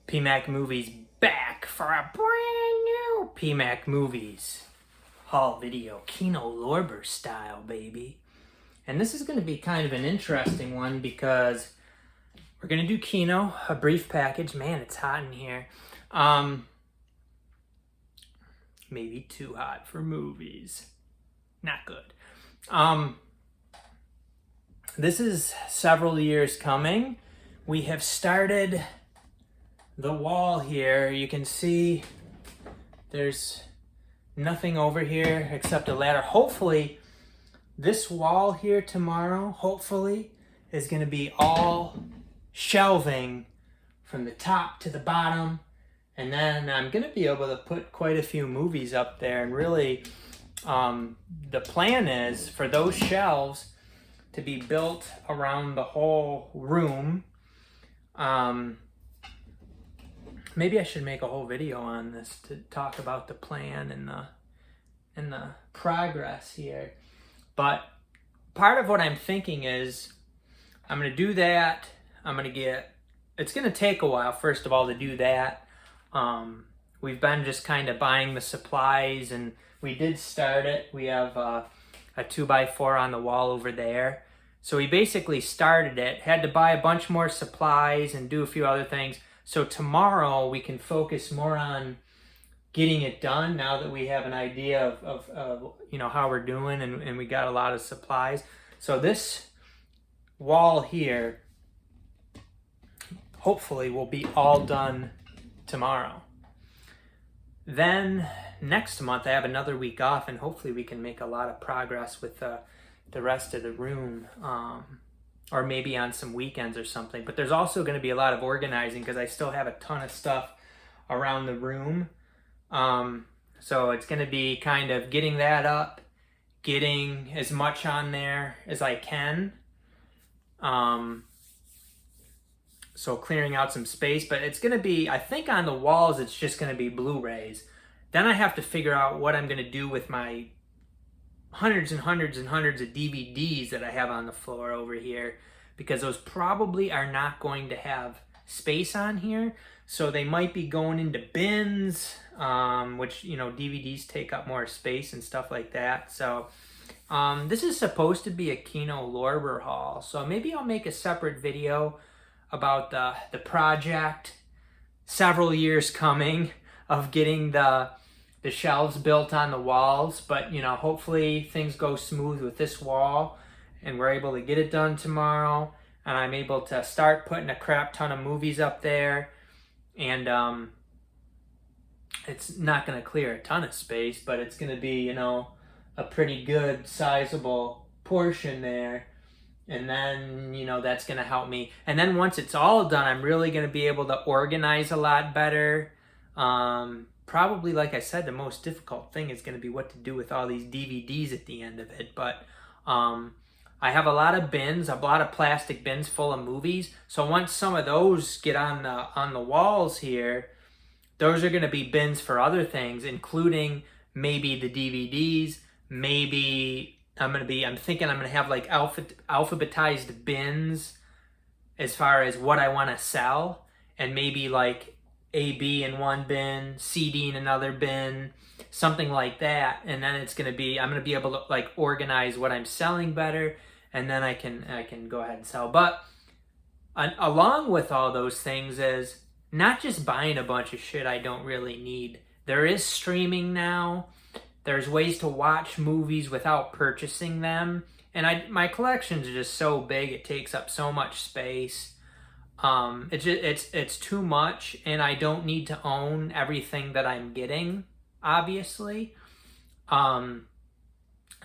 PMAC Movies back for a brand new PMAC Movies haul video, Kino Lorber style, baby. And this is going to be kind of an interesting one because we're going to do Kino, a brief package. Man, it's hot in here. Maybe too hot for movies. Not good. This is several years coming. We have started the wall here. You can see there's nothing over here except a ladder. Hopefully this wall here tomorrow, hopefully, is going to be all shelving from the top to the bottom. And then I'm going to be able to put quite a few movies up there. And really, the plan is for those shelves to be built around the whole room. Maybe I should make a whole video on this to talk about the plan and the progress here. But part of what I'm thinking is I'm going to do that. It's going to take a while, first of all, to do that. We've been just kind of buying the supplies, and we did start it. We have a 2x4 on the wall over there. So we basically started it, had to buy a bunch more supplies and do a few other things. So tomorrow we can focus more on getting it done now that we have an idea of you know, how we're doing, and we got a lot of supplies. So this wall here hopefully will be all done tomorrow. Then next month I have another week off, and hopefully we can make a lot of progress with the rest of the room, or maybe on some weekends or something. But there's also going to be a lot of organizing because I still have a ton of stuff around the room. So it's going to be kind of getting that up, getting as much on there as I can. So clearing out some space, but it's going to be, I think on the walls, it's just going to be Blu-rays. Then I have to figure out what I'm going to do with my hundreds and hundreds and hundreds of DVDs that I have on the floor over here, because those probably are not going to have space on here. So they might be going into bins, which, you know, DVDs take up more space and stuff like that. So this is supposed to be a Kino Lorber haul. So maybe I'll make a separate video about the project, several years coming, of getting the shelves built on the walls. But, you know, hopefully things go smooth with this wall and we're able to get it done tomorrow, and I'm able to start putting a crap ton of movies up there. And it's not going to clear a ton of space, but it's going to be, you know, a pretty good sizable portion there. And then, you know, that's going to help me. And then once it's all done, I'm really going to be able to organize a lot better. Probably, like I said, the most difficult thing is going to be what to do with all these DVDs at the end of it. But I have a lot of bins, a lot of plastic bins full of movies. So once some of those get on the walls here, those are going to be bins for other things, including maybe the DVDs. Maybe I'm thinking I'm going to have like alphabetized bins as far as what I want to sell, and maybe like AB in one bin, CD in another bin, something like that. And then I'm going to be able to like organize what I'm selling better, and then I can go ahead and sell. But along with all those things is not just buying a bunch of shit I don't really need. There is streaming now. There's ways to watch movies without purchasing them. And my collections are just so big, it takes up so much space. It's too much, and I don't need to own everything that I'm getting, obviously. So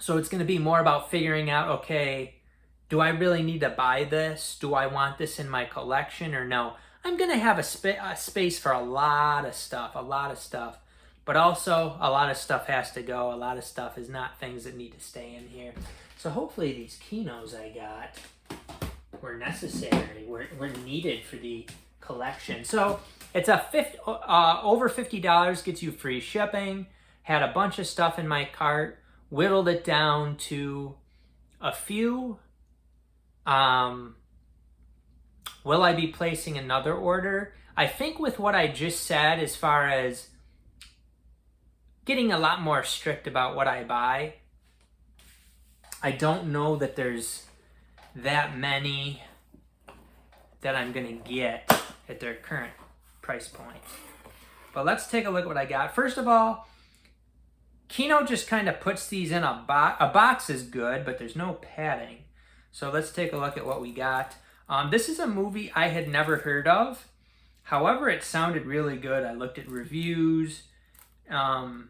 it's going to be more about figuring out, okay, do I really need to buy this? Do I want this in my collection or no? I'm going to have a space for a lot of stuff. But also, a lot of stuff has to go. A lot of stuff is not things that need to stay in here. So hopefully these Kinos I got were necessary, were needed for the collection. So it's over $50 gets you free shipping. Had a bunch of stuff in my cart, whittled it down to a few Will I be placing another order? I think with what I just said, as far as getting a lot more strict about what I buy, I don't know that there's that many that I'm going to get at their current price point. But let's take a look at what I got. First of all, Kino just kind of puts these in a box. A box is good, but there's no padding. So let's take a look at what we got. This is a movie I had never heard of. However, it sounded really good. I looked at reviews and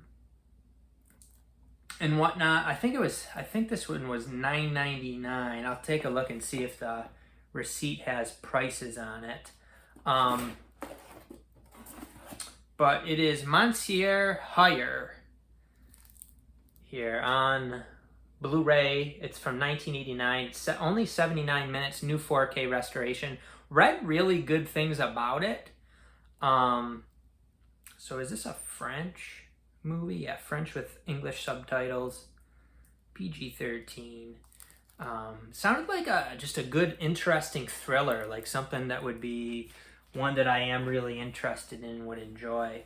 whatnot. I think this one was $9.99. I'll take a look and see if the receipt has prices on it. But it is Monsieur Hire here on Blu-ray. It's from 1989. It's only 79 minutes, new 4K restoration. Read really good things about it. So is this a French movie? Yeah, French with English subtitles. PG-13. Sounded like just a good, interesting thriller, like something that would be one that I am really interested in, would enjoy.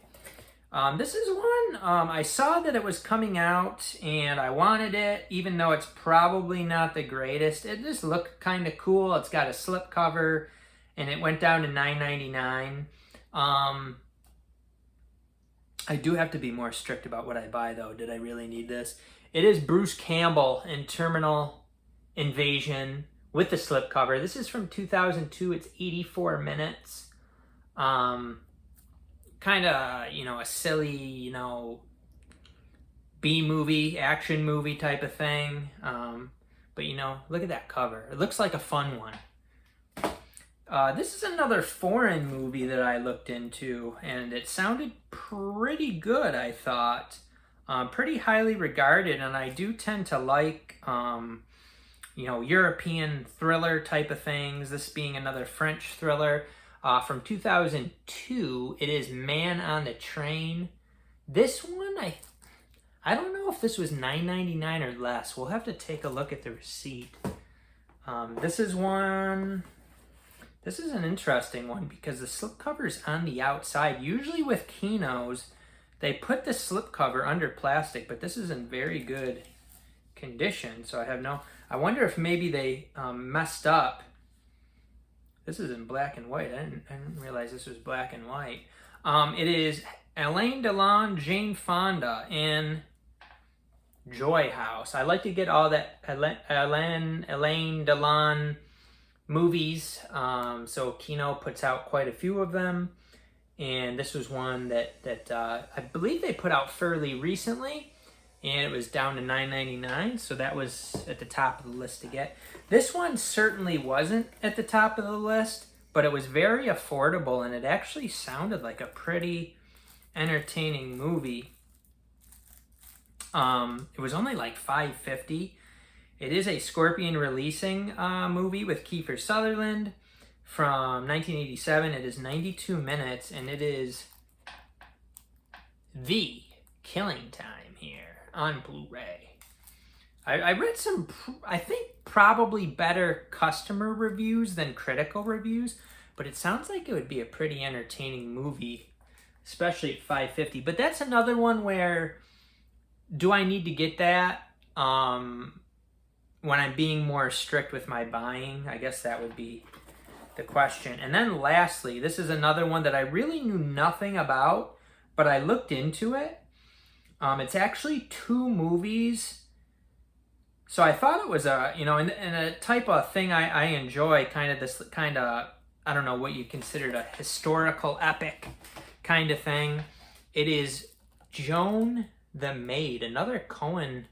This is one, I saw that it was coming out and I wanted it, even though it's probably not the greatest. It just looked kind of cool. It's got a slipcover and it went down to $9.99. I do have to be more strict about what I buy, though. Did I really need this? It is Bruce Campbell in Terminal Invasion with the slipcover. This is from 2002. It's 84 minutes. Kind of, a silly, B-movie, action movie type of thing. But, look at that cover. It looks like a fun one. This is another foreign movie that I looked into, and it sounded pretty good, I thought. Pretty highly regarded, and I do tend to like, European thriller type of things. This being another French thriller. From 2002, it is Man on the Train. This one, I don't know if this was $9.99 or less. We'll have to take a look at the receipt. This is an interesting one because the slipcover's on the outside. Usually with Kinos, they put the slipcover under plastic, but this is in very good condition. So I wonder if maybe they messed up. This is in black and white. I didn't realize this was black and white. It is Alain Delon, Jane Fonda in Joy House. I like to get all that Alain Delon movies. So Kino puts out quite a few of them. And this was one that I believe they put out fairly recently. And it was down to $9.99, so that was at the top of the list to get. This one certainly wasn't at the top of the list, but it was very affordable, and it actually sounded like a pretty entertaining movie. It was only like $5.50. It is a Scorpion releasing movie with Kiefer Sutherland from 1987. It is 92 minutes, and it is the killing time here on Blu-ray. I read some, I think, probably better customer reviews than critical reviews, but it sounds like it would be a pretty entertaining movie, especially at $5.50. But that's another one where, do I need to get that when I'm being more strict with my buying? I guess that would be the question. And then lastly, this is another one that I really knew nothing about, but I looked into it. It's actually 2 movies. So I thought it was in a type of thing I enjoy, I don't know what you considered a historical epic kind of thing. It is Joan the Maid, another Cohen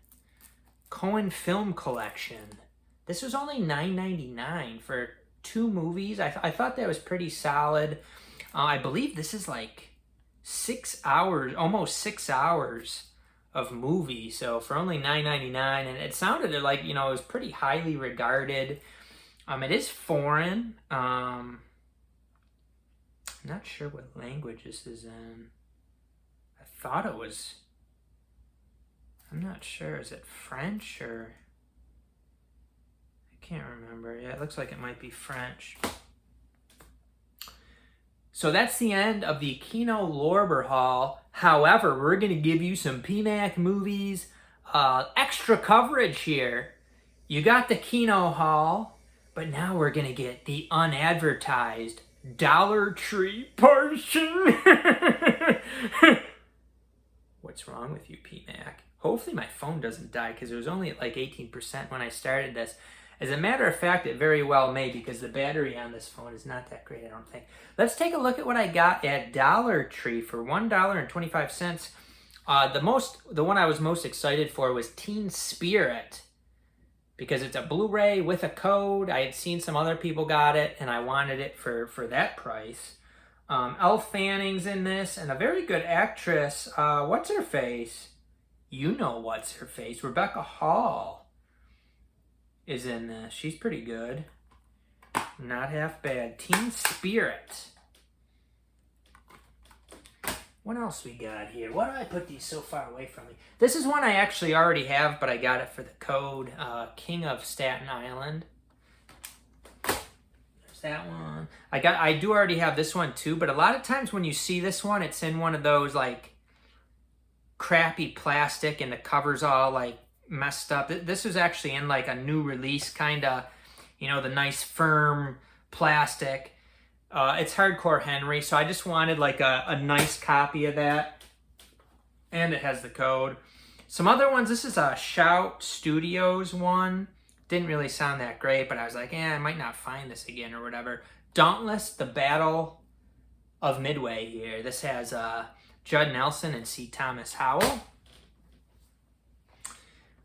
film collection. This was only $9.99 for 2 movies. I thought that was pretty solid. I believe this is like 6 hours, almost 6 hours of movie. So for only $9.99, and it sounded like, it was pretty highly regarded. It is foreign. I'm not sure what language this is in. I thought it was, I'm not sure. Is it French or? I can't remember. Yeah, it looks like it might be French. So that's the end of the Kino Lorber haul. However, we're going to give you some PMAC movies. Extra coverage here. You got the Kino haul, but now we're going to get the unadvertised Dollar Tree portion. What's wrong with you, PMAC? Hopefully my phone doesn't die because it was only at like 18% when I started this. As a matter of fact, it very well may, because the battery on this phone is not that great, I don't think. Let's take a look at what I got at Dollar Tree for $1.25. The one I was most excited for was Teen Spirit, because it's a Blu-ray with a code. I had seen some other people got it, and I wanted it for that price. Elle Fanning's in this, and a very good actress. What's her face? You know what's her face. Rebecca Hall is in this. She's pretty good. Not half bad. Teen Spirit. What else we got here? Why do I put these so far away from me? This is one I actually already have, but I got it for the code. King of Staten Island. There's that one. I do already have this one too, but a lot of times when you see this one, it's in one of those like crappy plastic and the cover's all like messed up. This was actually in like a new release kind of, you know, the nice firm plastic. It's Hardcore Henry, so I just wanted like a nice copy of that. And it has the code. Some other ones, this is a Shout Studios one. Didn't really sound that great, but I was like, I might not find this again or whatever. Dauntless, The Battle of Midway here. This has Judd Nelson and C. Thomas Howell.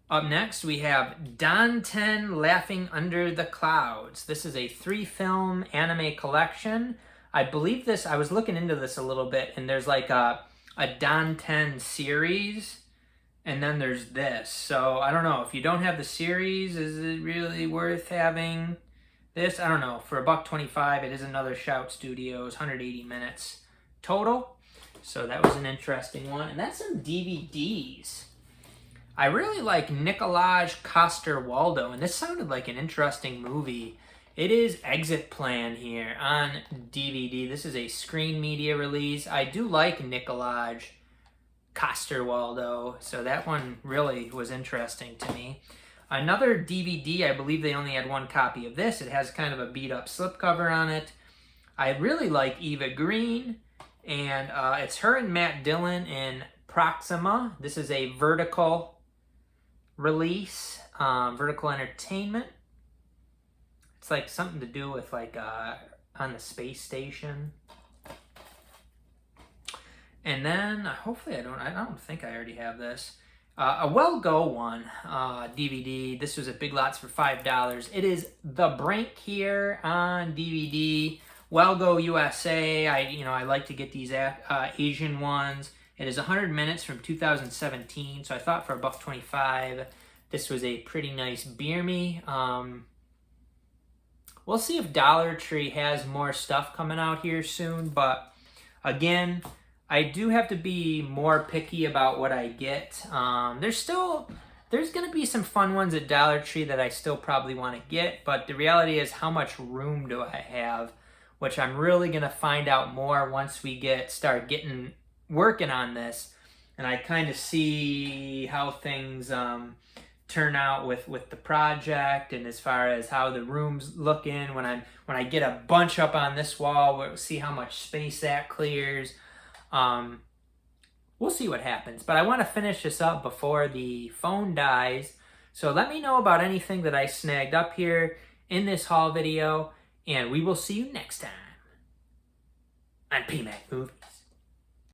Up next, we have Danten Laughing Under the Clouds. This is a 3-film anime collection. I believe this, I was looking into this a little bit, and there's like a Danten series, and then there's this. So, I don't know, if you don't have the series, is it really worth having this? I don't know. For $1.25, it is another Shout Studios, 180 minutes total. So, that was an interesting one. And that's some DVDs. I really like Nikolaj Coster-Waldau, and this sounded like an interesting movie. It is Exit Plan here on DVD. This is a Screen Media release. I do like Nikolaj Coster-Waldau, so that one really was interesting to me. Another DVD, I believe they only had one copy of this. It has kind of a beat-up slipcover on it. I really like Eva Green, and it's her and Matt Dillon in Proxima. This is a Vertical release, Vertical Entertainment. It's like something to do with like on the space station. And then hopefully I don't think I already have this. A Well Go one DVD. This was at Big Lots for $5. It is The Brink here on DVD. Well Go USA. I like to get these Asian ones. It is 100 minutes from 2017, so I thought for $1.25, this was a pretty nice beer me. We'll see if Dollar Tree has more stuff coming out here soon, but again, I do have to be more picky about what I get. There's going to be some fun ones at Dollar Tree that I still probably want to get, but the reality is, how much room do I have? Which I'm really going to find out more once we start working on this, and I kind of see how things turn out with the project, and as far as how the room's looking when I get a bunch up on this wall. We'll see how much space that clears. We'll see what happens, but I want to finish this up before the phone dies. So let me know about anything that I snagged up here in this haul video, and we will see you next time on PMAC Movies.